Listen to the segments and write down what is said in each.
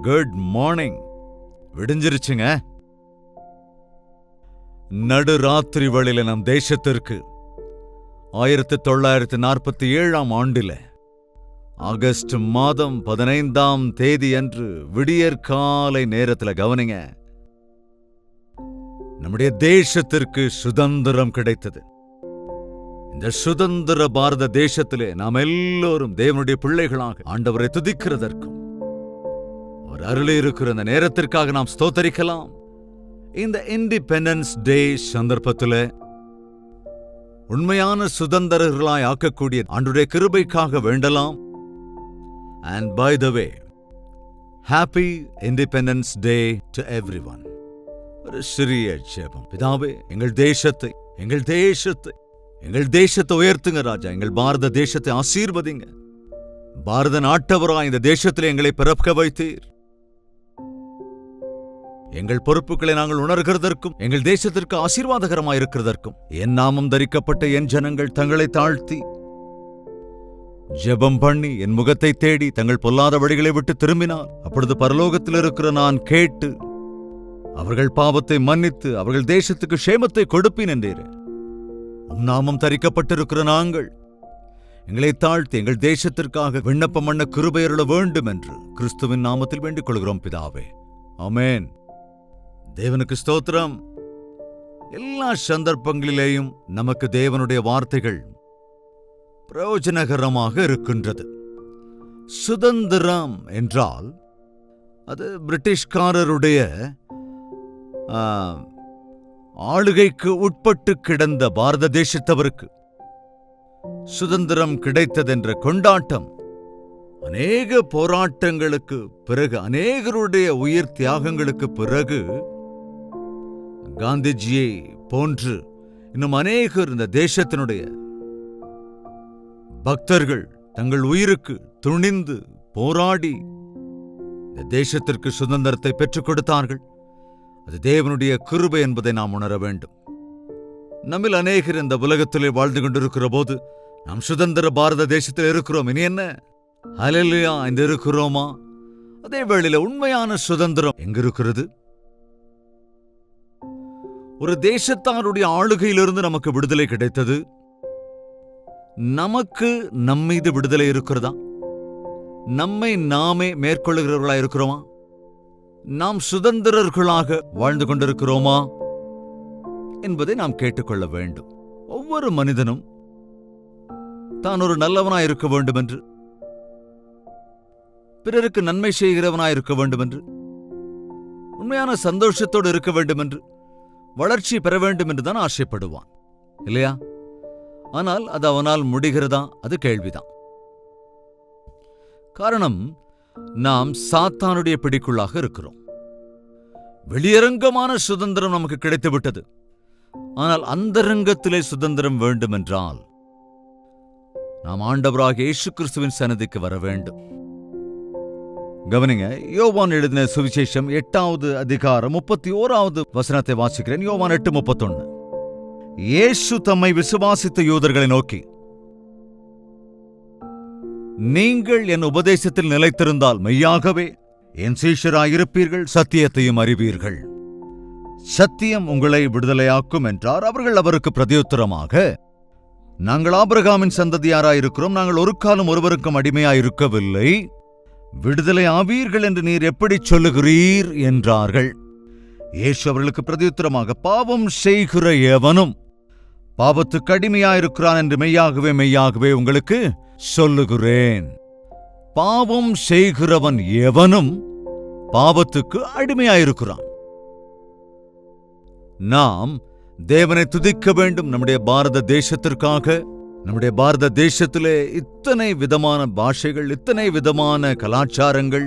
Good morning. விடிஞ்சிருச்சுங்க. நடுராத்திரி வேளையில நம் தேசத்திற்கு 1947 ஆண்டில் ஆகஸ்ட் மாதம் 15ஆம் தேதி அன்று விடியற்காலை நேரத்தில் கவனிங்க, நம்முடைய தேசத்திற்கு சுதந்திரம் கிடைத்தது. இந்த சுதந்திர பாரத தேசத்திலே நாம் எல்லோரும் தேவனுடைய பிள்ளைகளாக ஆண்டவரை துதிக்கிறதற்கும் அவர் அருளி இருக்கிற இந்த நேரத்திற்காக நாம் ஸ்தோத்தரிக்கலாம். இந்த இண்டிபெண்டன்ஸ் டே சந்தர்ப்பத்தில் உண்மையான சுதந்திரர்களாய் ஆக்கக்கூடிய ஆண்டுடைய கிருபைக்காக வேண்டலாம். And by the way, happy Independence Day to everyone. ஒரு சிறிய ஜெபம். பிதாவே, எங்கள் தேசத்தை உயர்த்துங்க ராஜா. எங்கள் பாரத தேசத்தை ஆசீர்வதிங்க. பாரத நாட்டவராய் இந்த தேசத்தில் எங்களை பிறக்க வைத்தீர். எங்கள் பொறுப்புகளை நாங்கள் உணர்கிறதற்கும் எங்கள் தேசத்திற்கு ஆசீர்வாதகரமாய் இருக்கிறதற்கும் என் நாமம் தரிக்கப்பட்ட என் ஜனங்கள் தங்களை தாழ்த்தி ஜெபம் பண்ணி என் முகத்தை தேடி தங்கள் பொல்லாத வழிகளை விட்டு திரும்பினார். அப்பொழுது பரலோகத்தில் இருக்கிற நான் கேட்டு அவர்கள் பாவத்தை மன்னித்து அவர்கள் தேசத்துக்கு க்ஷேமத்தை கொடுப்பேன் என்றீர். உம் நாமம் தரிக்கப்பட்டிருக்கிற நாங்கள் எங்களை தாழ்த்தி எங்கள் தேசத்திற்காக விண்ணப்பம் பண்ண கிருபை அருள வேண்டும் என்று கிறிஸ்துவின் நாமத்தில் வேண்டிக் கொள்கிறோம் பிதாவே. ஆமென். தேவனுக்கு ஸ்தோத்திரம். எல்லா சந்தர்ப்பங்களிலேயும் நமக்கு தேவனுடைய வார்த்தைகள் பிரயோஜனகரமாக இருக்கின்றது. சுதந்திரம் என்றால் அது பிரிட்டிஷ்காரருடைய ஆளுகைக்கு உட்பட்டு கிடந்த பாரத தேசத்தவருக்கு சுதந்திரம் கிடைத்ததென்ற கொண்டாட்டம் அநேக போராட்டங்களுக்கு பிறகு, அநேகருடைய உயிர் தியாகங்களுக்கு பிறகு காந்திஜியை போன்று இன்னும் அநேகர் இந்த தேசத்தினுடைய பக்தர்கள் தங்கள் உயிருக்கு துணிந்து போராடி இந்த தேசத்திற்கு சுதந்திரத்தை பெற்றுக் கொடுத்தார்கள். அது தேவனுடைய கிருபை என்பதை நாம் உணர வேண்டும். நம்மில் அநேகர் இந்த உலகத்திலே வாழ்ந்து கொண்டிருக்கிற போது நாம் சுதந்திர பாரத தேசத்தில் இருக்கிறோம். இனி என்ன ஹல்லேலூயா இந்த இருக்கிறோமா? அதே வேளையில உண்மையான சுதந்திரம் எங்கிருக்கிறது? ஒரு தேசத்தாருடைய ஆளுகையிலிருந்து நமக்கு விடுதலை கிடைத்தது. நமக்கு நம்மீது விடுதலை இருக்கிறதா? நம்மை நாமே மேற்கொள்ளுகிறவர்களா இருக்கிறோமா? நாம் சுதந்திரர்களாக வாழ்ந்து கொண்டிருக்கிறோமா என்பதை நாம் கேட்டுக்கொள்ள வேண்டும். ஒவ்வொரு மனிதனும் தான் ஒரு நல்லவனாய் இருக்க வேண்டும் என்று, பிறருக்கு நன்மை செய்கிறவனாய் இருக்க வேண்டும் என்று, உண்மையான சந்தோஷத்தோடு இருக்க வேண்டும் என்று, வளர்ச்சி பெற வேண்டும் என்றுதான் ஆசைப்படுவான், இல்லையா? ஆனால் அது அவனால் முடிகிறதா? அது கேள்விதான். காரணம், நாம் சாத்தானுடைய பிடிக்குள்ளாக இருக்கிறோம். வெளியரங்கமான சுதந்திரம் நமக்கு கிடைத்துவிட்டது. ஆனால் அந்தரங்கத்திலே சுதந்திரம் வேண்டும் என்றால் நாம் ஆண்டவராகிய இயேசு கிறிஸ்துவின் சன்னதிக்கு வர வேண்டும். கவனிங்க, யோவான் எழுதின சுவிசேஷம் 8வது அதிகாரம் 31வது வசனத்தை வாசிக்கிறேன். யோவான் 8:31. இயேசு தம்மை விசுவாசித்த யூதர்களை நோக்கி, நீங்கள் என் உபதேசத்தில் நிலைத்திருந்தால் மெய்யாகவே என் சீஷராயிருப்பீர்கள், சத்தியத்தையும் அறிவீர்கள், சத்தியம் உங்களை விடுதலையாக்கும் என்றார். அவர்கள் அவருக்கு பிரதியுத்தரமாக, நாங்கள் ஆபிரகாமின் சந்ததியாராயிருக்கிறோம், நாங்கள் ஒரு காலம் ஒருவருக்கும் அடிமையாயிருக்கவில்லை, விடுதலை ஆவீர்கள் என்று நீர் எப்படி சொல்லுகிறீர் என்றார்கள். இயேசு அவர்களுக்கு பிரதியுத்தரமாக, பாவம் செய்கிற எவனும் பாவத்துக்கு அடிமையாயிருக்கிறான் என்று மெய்யாகவே மெய்யாகவே உங்களுக்கு சொல்லுகிறேன். பாவம் செய்கிறவன் எவனும் பாவத்துக்கு அடிமையாயிருக்கிறான். நாம் தேவனை துதிக்க வேண்டும். நம்முடைய பாரத தேசத்திற்காக, நம்முடைய பாரத தேசத்திலே இத்தனை விதமான பாஷைகள், இத்தனை விதமான கலாச்சாரங்கள்,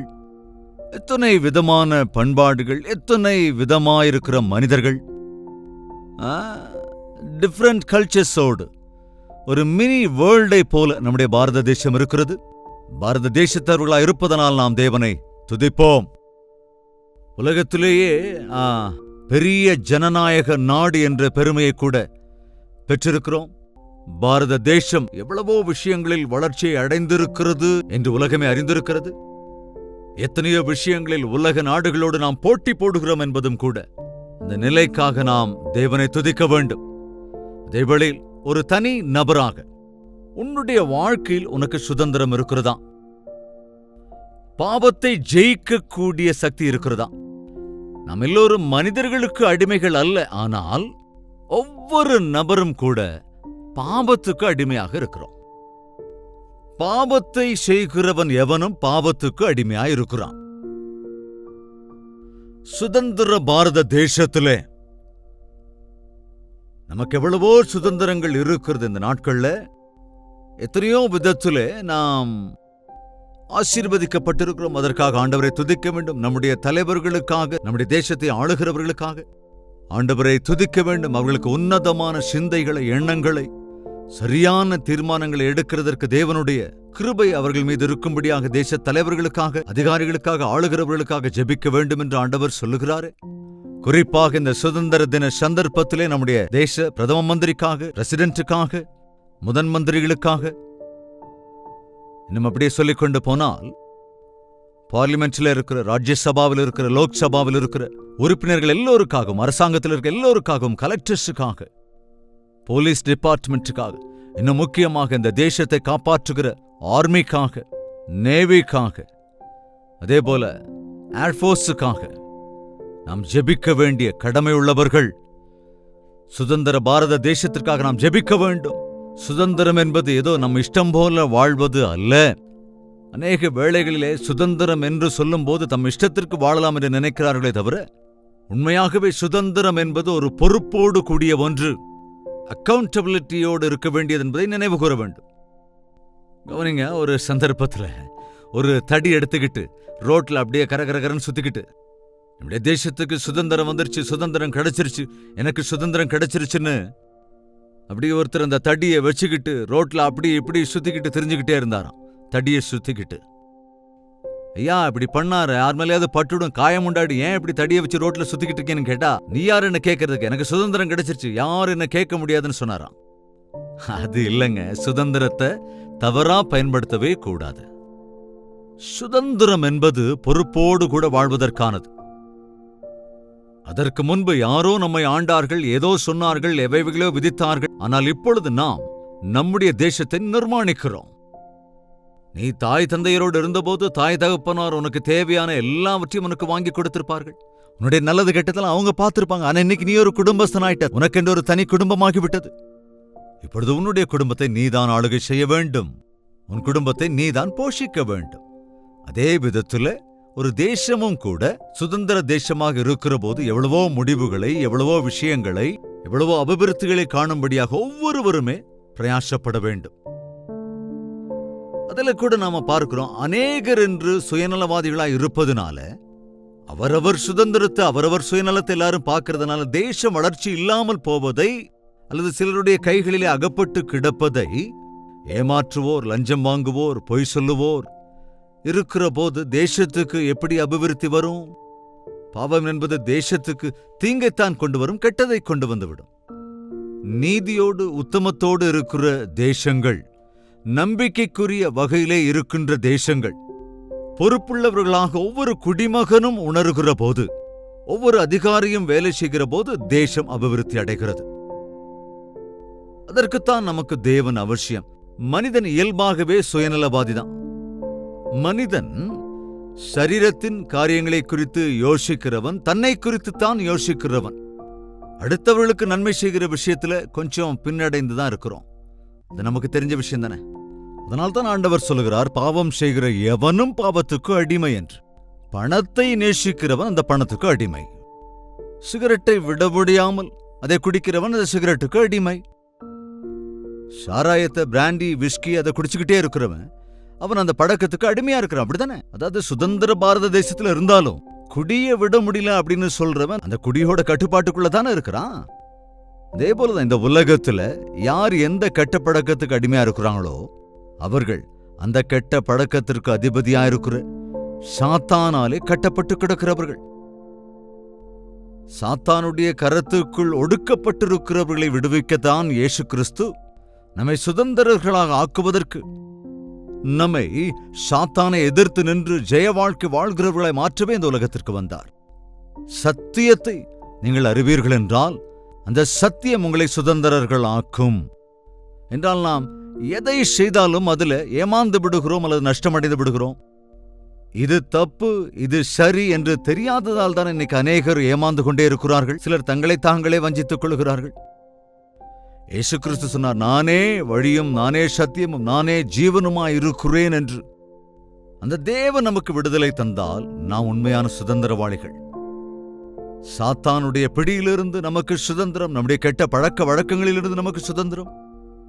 எத்தனை விதமான பண்பாடுகள், எத்தனை விதமாயிருக்கிற மனிதர்கள், டிஃப்ரெண்ட் கல்ச்சர்ஸோடு ஒரு மினி வேர்ல்டை போல நம்முடைய பாரத தேசம் இருக்கிறது. பாரத தேசத்தவர்களாக இருப்பதனால் நாம் தேவனை துதிப்போம். உலகத்திலேயே பெரிய ஜனநாயக நாடு என்ற பெருமையை கூட பெற்றிருக்கிறோம். பாரத தேசம் எவ்வளவோ விஷயங்களில் வளர்ச்சியை அடைந்திருக்கிறது என்று உலகமே அறிந்திருக்கிறது. எத்தனையோ விஷயங்களில் உலக நாடுகளோடு நாம் போட்டி போடுகிறோம் என்பதும் கூட. இந்த நிலைக்காக நாம் தேவனை துதிக்க வேண்டும். அதேவேளையில் ஒரு தனி நபராக உன்னுடைய வாழ்க்கையில் உனக்கு சுதந்திரம் இருக்கிறதா? பாவத்தை ஜெயிக்கக்கூடிய சக்தி இருக்கிறதா? நாம் எல்லோரும் மனிதர்களுக்கு அடிமைகள் அல்ல, ஆனால் ஒவ்வொரு நபரும் கூட பாவத்துக்கு அடிமையாக இருக்கிறோம். பாவத்தை செய்கிறவன் எவனும் பாவத்துக்கு அடிமையாக இருக்கிறான். சுதந்திர பாரத தேசத்திலே நமக்கு எவ்வளவோ சுதந்திரங்கள் இருக்கிறது. இந்த நாட்கள்ல எத்தனையோ விதத்திலே நாம் ஆசீர்வதிக்கப்பட்டிருக்கிறோம். அதற்காக ஆண்டவரை துதிக்க வேண்டும். நம்முடைய தலைவர்களுக்காக, நம்முடைய தேசத்தை ஆளுகிறவர்களுக்காக ஆண்டவரை துதிக்க வேண்டும். அவர்களுக்கு உன்னதமான சிந்தைகளை, எண்ணங்களை, சரியான தீர்மானங்களை எடுக்கிறதற்கு தேவனுடைய கிருபை அவர்கள் மீது இருக்கும்படியாக தேச தலைவர்களுக்காக, அதிகாரிகளுக்காக, ஆளுகிறவர்களுக்காக ஜெபிக்க வேண்டும் என்று ஆண்டவர் சொல்லுகிறாரே. குறிப்பாக இந்த சுதந்திர தின சந்தர்ப்பத்திலே நம்முடைய தேச பிரதம மந்திரிக்காக, பிரசிடென்ட்டுக்காக, முதன் மந்திரிகளுக்காக, இன்னும் அப்படியே சொல்லிக்கொண்டு போனால் பார்லிமெண்ட்ல இருக்கிற, ராஜ்யசபாவில் இருக்கிற, லோக்சபாவில் இருக்கிற உறுப்பினர்கள் எல்லோருக்காகவும், அரசாங்கத்தில் இருக்கிற எல்லோருக்காகவும், கலெக்டர்ஸுக்காக, போலீஸ் டிபார்ட்மெண்ட்டுக்காக, இன்னும் முக்கியமாக இந்த தேசத்தை காப்பாற்றுகிற ஆர்மிக்காக, நேவிக்காக, அதே போல ஏர்ஃபோர்ஸுக்காக நாம் ஜெபிக்க வேண்டிய கடமை உள்ளவர்கள். சுதந்திர பாரத தேசத்திற்காக நாம் ஜெபிக்க வேண்டும். சுதந்திரம் என்பது ஏதோ நம் இஷ்டம் போல வாழ்வது அல்ல. அநேக வேளைகளிலே சுதந்திரம் என்று சொல்லும் போது தம் இஷ்டத்திற்கு வாழலாம் என்று நினைக்கிறார்களே தவிர, உண்மையாகவே சுதந்திரம் என்பது ஒரு பொறுப்போடு கூடிய ஒன்று, அக்கவுண்டபிலிட்டியோடு இருக்க வேண்டியது என்பதை நினைவு கூற வேண்டும். கவனிங்க, ஒரு சந்தர்ப்பத்தில் ஒரு தடி எடுத்துக்கிட்டு ரோட்ல அப்படியே கரகரகரன்னு சுத்திக்கிட்டு, நம்முடைய தேசத்துக்கு சுதந்திரம் வந்துருச்சு, சுதந்திரம் கிடைச்சிருச்சு, எனக்கு சுதந்திரம் கிடைச்சிருச்சுன்னு அப்படி ஒருத்தர் அந்த தடியை வச்சுக்கிட்டு ரோட்ல அப்படி இப்படி சுத்திக்கிட்டு தெரிஞ்சுக்கிட்டே இருந்தாராம். தடியை சுத்திக்கிட்டு, ஐயா இப்படி பண்ணாரு, யார் மேலேயாவது பட்டுடும், காயம் உண்டாடி, ஏன் இப்படி தடியை வச்சு ரோட்ல சுத்திக்கிட்டு இருக்கேன்னு கேட்டா, நீ யார் என்ன கேட்கறதுக்கு, எனக்கு சுதந்திரம் கிடைச்சிருச்சு, யாரும் என்ன கேட்க முடியாதுன்னு சொன்னாராம். அது இல்லைங்க, சுதந்திரத்தை தவறா பயன்படுத்தவே கூடாது. சுதந்திரம் என்பது பொறுப்போடு கூட வாழ்வதற்கானது. அதற்கு முன்பு யாரோ நம்மை ஆண்டார்கள், ஏதோ சொன்னார்கள், எவைகளோ விதித்தார்கள். ஆனால் இப்பொழுது நாம் நம்முடைய தேசத்தை நிர்மாணிக்கிறோம். நீ தாய் தந்தையரோடு இருந்தபோது தாய் தகப்பனார் உனக்கு தேவையான எல்லாவற்றையும் உனக்கு வாங்கி கொடுத்திருப்பார்கள். உன்னுடைய நல்லது கெட்டதெல்லாம் அவங்க பார்த்திருப்பாங்க. ஆனா இன்னைக்கு நீ ஒரு குடும்பஸ்தனாயிட்ட, உனக்கென்று ஒரு தனி குடும்பமாகிவிட்டது. இப்பொழுது உன்னுடைய குடும்பத்தை நீதான் ஆளுகை செய்ய வேண்டும். உன் குடும்பத்தை நீதான் போஷிக்க வேண்டும். அதே விதத்துல ஒரு தேசமும் கூட சுதந்திர தேசமாக இருக்கிற போது எவ்வளவோ முடிவுகளை, எவ்வளவோ விஷயங்களை, எவ்வளவோ அபிவிருத்திகளை காணும்படியாக ஒவ்வொருவருமே பிரயாசப்பட வேண்டும். அதில் கூட நாம பார்க்கிறோம், அநேகர் என்று சுயநலவாதிகளாய் இருப்பதுனால, அவரவர் சுதந்திரத்தை, அவரவர் சுயநலத்தை எல்லாரும் பார்க்கறதுனால தேசம் வளர்ச்சி இல்லாமல் போவதை, அல்லது சிலருடைய கைகளிலே அகப்பட்டு கிடப்பதை, ஏமாற்றுவோர், லஞ்சம் வாங்குவோர், பொய் சொல்லுவோர் இருக்கிற போது தேசத்துக்கு எப்படி அபிவிருத்தி வரும்? பாவம் என்பது தேசத்துக்கு தீங்கைத்தான் கொண்டு வரும், கெட்டதை கொண்டு வந்துவிடும். நீதியோடு உத்தமத்தோடு இருக்கிற தேசங்கள், நம்பிக்கைக்குரிய வகையிலே இருக்கின்ற தேசங்கள், பொறுப்புள்ளவர்களாக ஒவ்வொரு குடிமகனும் உணர்கிற போது, ஒவ்வொரு அதிகாரியும் வேலை செய்கிற போது தேசம் அபிவிருத்தி அடைகிறது. அதற்குத்தான் நமக்கு தேவன் அவசியம். மனிதன் இயல்பாகவே சுயநலவாதிதான். மனிதன் சரீரத்தின் காரியங்களை குறித்து யோசிக்கிறவன், தன்னை குறித்துத்தான் யோசிக்கிறவன். அடுத்தவர்களுக்கு நன்மை செய்கிற விஷயத்துல கொஞ்சம் பின்னடைந்துதான் இருக்கிறோம். இது நமக்கு தெரிஞ்ச விஷயம் தானே. அதனால்தான் ஆண்டவர் சொல்லுகிறார், பாவம் செய்கிற எவனும் பாவத்துக்கு அடிமை என்று. பணத்தை நேசிக்கிறவன் அந்த பணத்துக்கு அடிமை. சிகரெட்டை விட முடியாமல் அதை குடிக்கிறவன் அந்த சிகரெட்டுக்கு அடிமை. சாராயத்தை, பிராண்டி, விஸ்கி அதை குடிச்சுக்கிட்டே இருக்கிறவன் அவன் அந்த பழக்கத்துக்கு அடிமையா இருக்கிறான். அப்படித்தானே? அதாவது சுதந்திர பாரத தேசத்துல இருந்தாலும் குடிய விட முடியல அப்படின்னு சொல்றவன் அந்த குடியோட கட்டுப்பாட்டுக்குள்ளதானே இருக்கிறான். அதே போலதான் இந்த உலகத்துல யார் எந்த கெட்ட பழக்கத்துக்கு அடிமையா இருக்கிறாங்களோ அவர்கள் அந்த கெட்ட பழக்கத்திற்கு அதிபதியா இருக்கிற சாத்தானாலே கட்டப்பட்டு கிடக்கிறவர்கள். சாத்தானுடைய கரத்துக்குள் ஒடுக்கப்பட்டிருக்கிறவர்களை விடுவிக்கத்தான் இயேசு கிறிஸ்து நம்மை சுதந்திரர்களாக ஆக்குவதற்கு நம்மை சாத்தானை எதிர்த்து நின்று ஜெய வாழ்க்கை வாழ்கிறவர்களை மாற்றவே இந்த உலகத்திற்கு வந்தார். சத்தியத்தை நீங்கள் அறிவீர்கள் என்றால் அந்த சத்தியம் உங்களை சுதந்திரர்கள் ஆக்கும் என்றால் நாம் எதை செய்தாலும் அதுல ஏமாந்து விடுகிறோம் அல்லது நஷ்டமடைந்து விடுகிறோம். இது தப்பு, இது சரி என்று தெரியாததால் தான் இன்னைக்கு அநேகர் ஏமாந்து கொண்டே இருக்கிறார்கள். சிலர் தங்களை தாங்களே வஞ்சித்துக் கொள்கிறார்கள். இயேசு கிறிஸ்து சொன்னார், நானே வழியும் நானே சத்தியமும் நானே ஜீவனுமாய் இருக்கிறேன் என்று. அந்த தேவன் நமக்கு விடுதலை தந்தால் நாம் உண்மையான சுதந்திரவாளிகள். சாத்தானுடைய பிடியிலிருந்து நமக்கு சுதந்திரம், நம்முடைய கெட்ட பழக்க வழக்கங்களிலிருந்து நமக்கு சுதந்திரம்.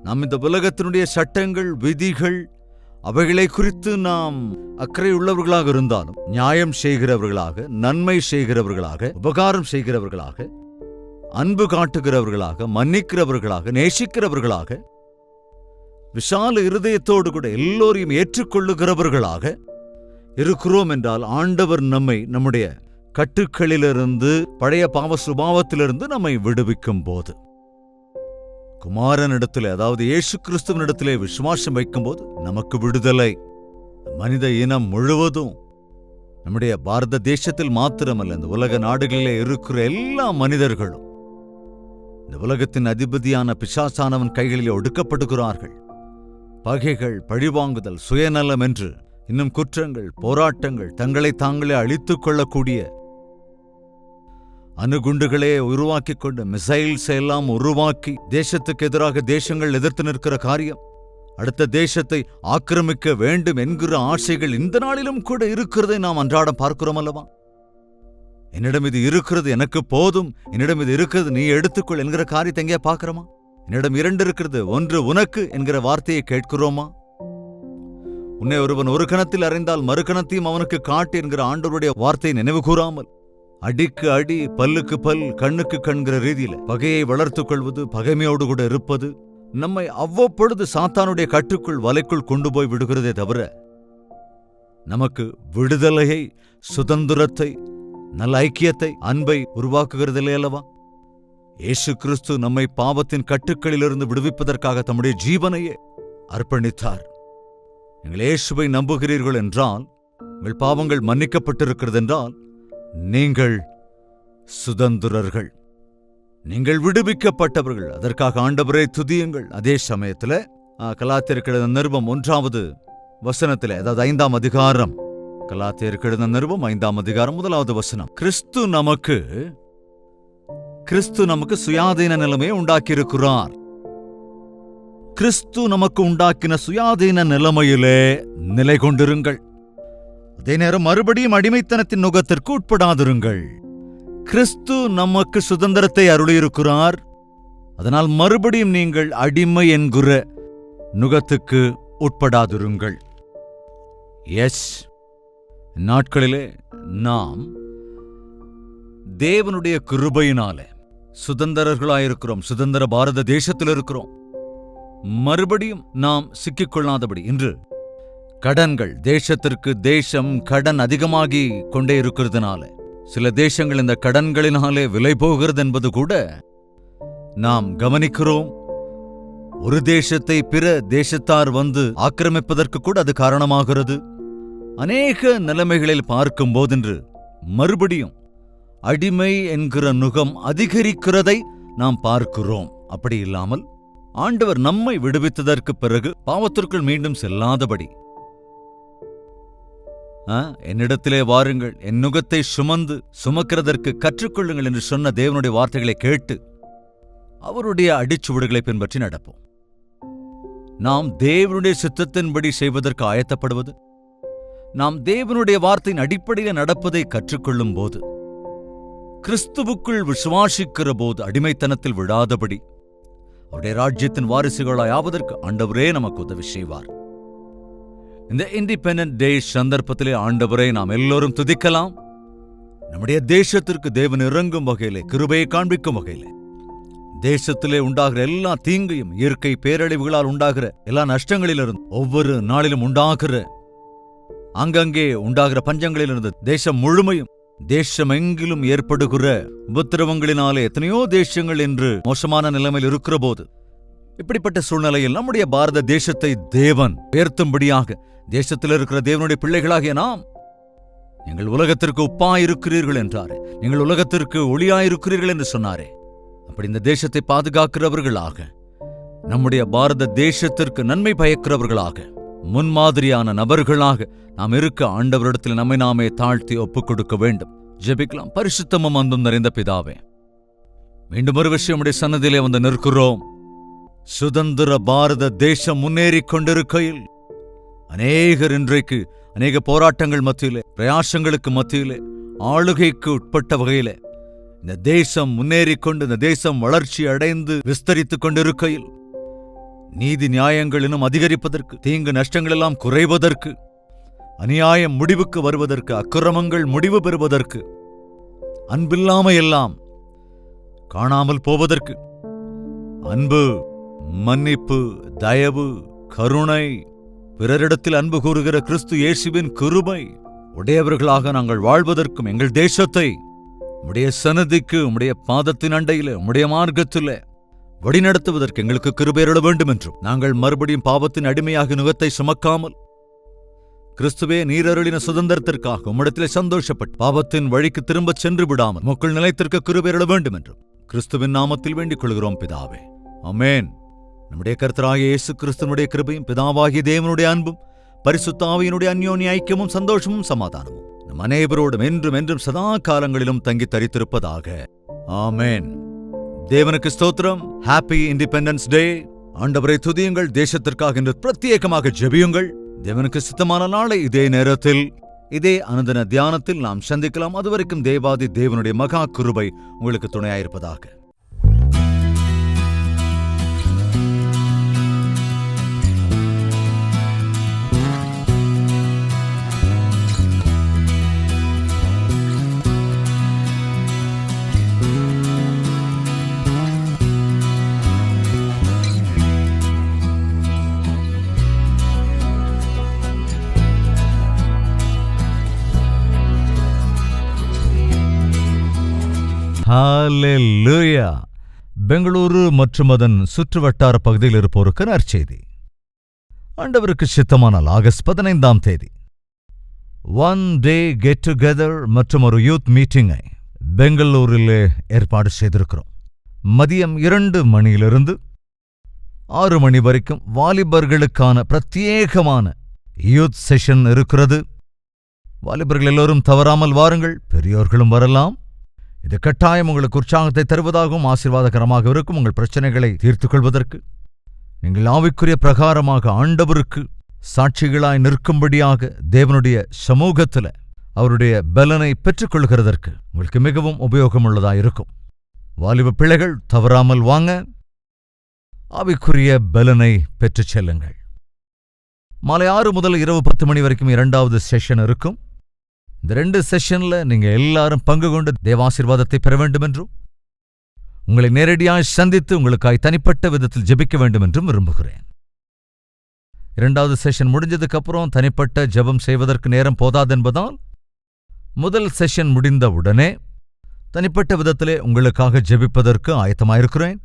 நாம் இந்த உலகத்தினுடைய சட்டங்கள் விதிகள் அவைகளை குறித்து நாம் அக்கறை உள்ளவர்களாக இருந்தாலும் நியாயம் செய்கிறவர்களாக, நன்மை செய்கிறவர்களாக, உபகாரம் செய்கிறவர்களாக, அன்பு காட்டுகிறவர்களாக, மன்னிக்கிறவர்களாக, நேசிக்கிறவர்களாக, விஷால இருதயத்தோடு கூட எல்லோரையும் ஏற்றுக்கொள்ளுகிறவர்களாக இருக்கிறோம் என்றால் ஆண்டவர் நம்மை நம்முடைய கட்டுக்களிலிருந்து, பழைய பாவ சுபாவத்திலிருந்து நம்மை விடுவிக்கும் போது, குமாரனிடத்திலே அதாவது இயேசு கிறிஸ்துவனிடத்திலே விசுவாசம் வைக்கும்போது நமக்கு விடுதலை. மனித இனம் முழுவதும், நம்முடைய பாரத தேசத்தில் மாத்திரமல்ல, இந்த உலக நாடுகளிலே இருக்கிற எல்லா மனிதர்களும் இந்த உலகத்தின் அதிபதியான பிசாசானவன் கைகளிலே ஒடுக்கப்படுகிறார்கள். பகைகள், பழிவாங்குதல், சுயநலம் என்று இன்னும் குற்றங்கள், போராட்டங்கள், தங்களை தாங்களே அழித்துக் கொள்ளக்கூடிய அணுகுண்டுகளே உருவாக்கிக் கொண்டு, மிசைல்ஸ் எல்லாம் உருவாக்கி தேசத்துக்கு எதிராக தேசங்கள் எதிர்த்து நிற்கிற காரியம், அடுத்த தேசத்தை ஆக்கிரமிக்க வேண்டும் என்கிற ஆசைகள் இந்த நாளிலும் கூட இருக்கிறதை நாம் அன்றாடம் பார்க்கிறோம் அல்லவா? என்னிடம் இது இருக்கிறது, எனக்கு போதும், என்னிடம் இது இருக்கிறது, நீ எடுத்துக்கொள் என்கிற காரியத்தை எங்கே பார்க்கிறோமா? என்னிடம் 2 இருக்கிறது, 1 உனக்கு என்கிற வார்த்தையை கேட்கிறோமா? உன்னை ஒருவன் ஒரு கணத்தில் அறிந்தால் மறு கணத்தையும் அவனுக்கு காட்டு என்கிற ஆண்டவருடைய வார்த்தையை நினைவு கூறாமல், அடிக்கு அடி, பல்லுக்கு பல், கண்ணுக்கு கண்கிற ரீதியில பகையை வளர்த்துக் கொள்வது, பகைமையோடு கூட இருப்பது நம்மை அவ்வப்பொழுது சாத்தானுடைய கட்டுக்குள், வலைக்குள் கொண்டு போய் விடுகிறதே தவிர நமக்கு விடுதலையை, சுதந்திரத்தை, நல்ல ஐக்கியத்தை, அன்பை உருவாக்குகிறதில்லை அல்லவா? இயேசு கிறிஸ்து நம்மை பாவத்தின் கட்டுக்களிலிருந்து விடுவிப்பதற்காக தம்முடைய ஜீவனையே அர்ப்பணித்தார். நீங்கள் இயேசுவை நம்புகிறீர்கள் என்றால், உங்கள் பாவங்கள் மன்னிக்கப்பட்டிருக்கிறது என்றால் நீங்கள் சுதந்திரர்கள், நீங்கள் விடுவிக்கப்பட்டவர்கள். அதற்காக ஆண்டவரை துதியுங்கள். அதே சமயத்தில் கலாத்தியருக்கு எழுதின நிருபம் 1வது வசனத்தில், அதாவது 5ஆம் அதிகாரம், கலாத்தியருக்கு எழுதின நிருபம் 5ஆம் அதிகாரம் 1வது வசனம், கிறிஸ்து நமக்கு சுயாதீன நிலைமையை உண்டாக்கியிருக்கிறார். கிறிஸ்து நமக்கு உண்டாக்கின சுயாதீன நிலைமையிலே நிலை கொண்டிருங்கள். அதே நேரம் மறுபடியும் அடிமைத்தனத்தின் நுகத்திற்கு உட்படாதிருங்கள். கிறிஸ்து நமக்கு சுதந்திரத்தை அருளியிருக்கிறார். அதனால் மறுபடியும் நீங்கள் அடிமை என்கிற நுகத்துக்கு உட்படாதிருங்கள். எஸ், நாட்களிலே நாம் தேவனுடைய கிருபையினாலே சுதந்திரர்களாயிருக்கிறோம். சுதந்திர பாரத தேசத்தில் இருக்கிறோம். மறுபடியும் நாம் சிக்கிக்கொள்ளாதபடி இன்று கடன்கள், தேசத்திற்கு தேசம் கடன் அதிகமாகி கொண்டே இருக்கிறதுனால சில தேசங்கள் இந்த கடன்களினாலே விலை போகிறது என்பது கூட நாம் கவனிக்கிறோம். ஒரு தேசத்தை பிற தேசத்தார் வந்து ஆக்கிரமிப்பதற்கு கூட அது காரணமாகிறது. அநேக நிலைமைகளில் பார்க்கும்போது இன்று மறுபடியும் அடிமை என்கிற நுகம் அதிகரிக்கிறதை நாம் பார்க்கிறோம். அப்படி இல்லாமல் ஆண்டவர் நம்மை விடுவித்ததற்கு பிறகு பாவத்திற்குள் மீண்டும் செல்லாதபடி, என்னிடத்திலே வாருங்கள், என் நுகத்தை சுமக்கிறதற்கு கற்றுக்கொள்ளுங்கள் என்று சொன்ன தேவனுடைய வார்த்தைகளை கேட்டு அவருடைய அடிச்சுவடுகளை பின்பற்றி நடப்போம். நாம் தேவனுடைய சித்தத்தின்படி செய்வதற்கு ஆயத்தப்படுவது, நாம் தேவனுடைய வார்த்தையின் அடிப்படையில் நடப்பதை கற்றுக்கொள்ளும் போது, கிறிஸ்துவுக்குள் விசுவாசிக்கிற போது அடிமைத்தனத்தில் விடாதபடி அவருடைய ராஜ்யத்தின் வாரிசுகளாயாவதற்கு ஆண்டவரே நமக்கு உதவி செய்வார். இந்த இண்டிபெண்டன்ட் டே சந்தர்ப்பத்திலே ஆண்டவரை நாம் எல்லோரும் துதிக்கலாம். நம்முடைய தேசத்திற்கு தேவன் இறங்கும் வகையிலே, கிருபையை காண்பிக்கும் வகையிலே, தேசத்திலே உண்டாகிற எல்லா தீங்கையும், இயற்கை பேரழிவுகளால் உண்டாகிற எல்லா நஷ்டங்களிலிருந்து, ஒவ்வொரு நாளிலும் உண்டாகிற அங்கங்கே உண்டாகிற பஞ்சங்களிலிருந்து தேசம் முழுமையும், தேசமெங்கிலும் ஏற்படுகிற உபத்திரவங்களினாலே எத்தனையோ தேசங்கள் என்று மோசமான நிலைமையில் இருக்கிற போது இப்படிப்பட்ட சூழ்நிலையில் நம்முடைய பாரத தேசத்தை தேவன் உயர்த்தும்படியாக தேசத்தில் இருக்கிற தேவனுடைய பிள்ளைகளாகிய நாம், நீங்கள் உலகத்திற்கு உப்பாயிருக்கிறீர்கள் என்றாரே, நீங்கள் உலகத்திற்கு ஒளியாயிருக்கிறீர்கள் என்று சொன்னாரே, அப்படி இந்த தேசத்தை பாதுகாக்கிறவர்களாக, நம்முடைய பாரத தேசத்திற்கு நன்மை பயக்கிறவர்களாக, முன்மாதிரியான நபர்களாக நாம் இருக்க ஆண்டவரிடத்தில் நம்மை நாமே தாழ்த்தி ஒப்புக் கொடுக்க வேண்டும். ஜெபிக்கலாம். பரிசுத்தமும் அன்பும் நிறைந்த பிதாவே, மீண்டும் ஒரு விஷயம் உடைய சன்னதியிலே வந்து நிற்கிறோம். சுதந்திர பாரத தேசம் முன்னேறிக் கொண்டிருக்கையில் அநேகர் இன்றைக்கு அநேக போராட்டங்கள் மத்தியிலே, பிரயாசங்களுக்கு மத்தியிலே, ஆளுகைக்கு உட்பட்ட வகையிலே இந்த தேசம் முன்னேறிக்கொண்டு, இந்த தேசம் வளர்ச்சி அடைந்து விஸ்தரித்துக் கொண்டிருக்கையில் நீதி நியாயங்கள் இன்னும் அதிகரிப்பதற்கு, தீங்கு நஷ்டங்கள் எல்லாம் குறைவதற்கு, அநியாயம் முடிவுக்கு வருவதற்கு, அக்கிரமங்கள் முடிவு பெறுவதற்கு, அன்பில்லாம எல்லாம் காணாமல் போவதற்கு, அன்பு, மன்னிப்பு, தயவு, கருணை, பிறரிடத்தில் அன்பு கூறுகிற கிறிஸ்து இயேசுவின் கிருபை உடையவர்களாக நாங்கள் வாழ்வதற்கும், எங்கள் தேசத்தை உம்முடைய சன்னதிக்கு, உம்முடைய பாதத்தின் அண்டையிலே, உம்முடைய மார்க்கத்திலே வழிநடத்துவதற்கு எங்களுக்கு கிருபை அருள வேண்டும் என்றும், நாங்கள் மறுபடியும் பாவத்தின் அடிமையாக நுகத்தை சுமக்காமல் கிறிஸ்துவே நீர் அருளின சுதந்திரத்திற்காக உம்மிடத்திலே சந்தோஷப்பட்டு பாவத்தின் வழிக்கு திரும்பச் சென்று விடாமல் மக்கள் நிலைத்திருக்க கிருபை அருள வேண்டும் என்றும் கிறிஸ்துவின் நாமத்தில் வேண்டிக் கொள்கிறோம் பிதாவே. ஆமென். நம்முடைய கர்த்தராகிய இயேசு கிறிஸ்துவினுடைய கிருபையும், பிதாவாகிய தேவனுடைய அன்பும், பரிசுத்த ஆவியினுடைய அந்யோன்ய ஐக்கியமும், சந்தோஷமும், சமாதானமும் நம் அனைவரோடும் என்றும் என்றும் சதா காலங்களிலும் தங்கி தரித்திருப்பதாக. ஆமென். தேவனுக்கு ஸ்தோத்திரம். Happy independence day. ஆண்டவரை துதியுங்கள். தேசத்திற்காக இன்று பிரத்யேகமாக ஜெபியுங்கள். தேவனுக்கு சித்தமான நாளை இதே நேரத்தில், இதே அனுதின தியானத்தில் நாம் சந்திக்கலாம். அதுவரைக்கும் தேவாதி தேவனுடைய மகா கிருபை உங்களுக்கு துணையாயிருப்பதாக. ஹல்லேலூயா. பெங்களூரு மற்றும் அதன் சுற்றுவட்டார பகுதியில் இருப்போருக்கு நற்செய்தி. ஆண்டவருக்கு சித்தமானால் ஆகஸ்ட் 15ஆம் தேதி ஒன் டே கெட் டுகெதர் மற்றும் ஒரு யூத் மீட்டிங்கை பெங்களூரிலே ஏற்பாடு செய்திருக்கிறோம். மதியம் 2 மணியிலிருந்து 6 மணி வரைக்கும் வாலிபர்களுக்கான பிரத்யேகமான யூத் செஷன் இருக்கிறது. வாலிபர்கள் எல்லோரும் தவறாமல் வாருங்கள். பெரியோர்களும் வரலாம். இது கட்டாயம் உங்களுக்கு உற்சாகத்தை தருவதாகவும் ஆசீர்வாதகரமாக இருக்கும். உங்கள் பிரச்சனைகளை தீர்த்துக் கொள்வதற்கு, நீங்கள் ஆவிக்குரிய பிரகாரமாக ஆண்டவருக்கு சாட்சிகளாய் நிற்கும்படியாக தேவனுடைய சமூகத்தில் அவருடைய பலனை பெற்றுக்கொள்கிறதற்கு உங்களுக்கு மிகவும் உபயோகமுள்ளதாயிருக்கும். வாலிப பிள்ளைகள் தவறாமல் வாங்க, ஆவிக்குரிய பலனை பெற்றுச் செல்லுங்கள். மாலை 6 முதல் இரவு 10 மணி வரைக்கும் 2வது செஷன் இருக்கும். இந்த 2 செஷன்ல நீங்க எல்லாரும் பங்கு கொண்டு தேவாசீர்வாதத்தை பெற வேண்டும் என்றும், உங்களை நேரடியாக சந்தித்து உங்களுக்காய் தனிப்பட்ட விதத்தில் ஜெபிக்க வேண்டும் என்றும் விரும்புகிறேன். 2வது செஷன் முடிஞ்சதுக்கு அப்புறம் தனிப்பட்ட ஜெபம் செய்வதற்கு நேரம் போதாதென்பதால், முதல் செஷன் முடிந்த உடனே தனிப்பட்ட விதத்திலே உங்களுக்காக ஜெபிப்பதற்கு ஆயத்தமாயிருக்கிறேன்.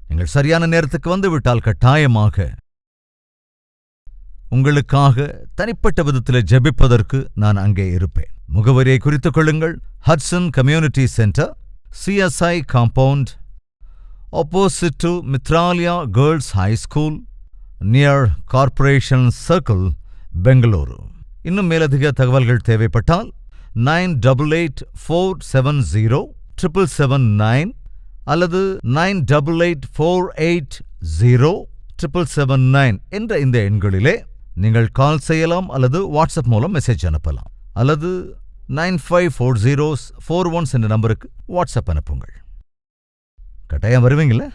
நீங்கள் சரியான நேரத்துக்கு வந்துவிட்டால் கட்டாயமாக உங்களுக்காக தனிப்பட்ட விதத்தில் ஜெபிப்பதற்கு நான் அங்கே இருப்பேன். முகவரியை குறித்துக் கொள்ளுங்கள். Hudson community centre, CSI compound, opposite to Mitralaya girls high school, near corporation circle, Bengaluru. இன்னும் மேலதிக தகவல்கள் தேவைப்பட்டால் 9884707779 அல்லது 9884807779 என்ற இந்த எண்களிலே நீங்கள் கால் செய்யலாம் அல்லது வாட்ஸ்அப் மூலம் மெசேஜ் அனுப்பலாம். அல்லது 954041 என்ற நம்பருக்கு வாட்ஸ்அப் அனுப்புங்கள். கட்டாயம் வருவீங்களா?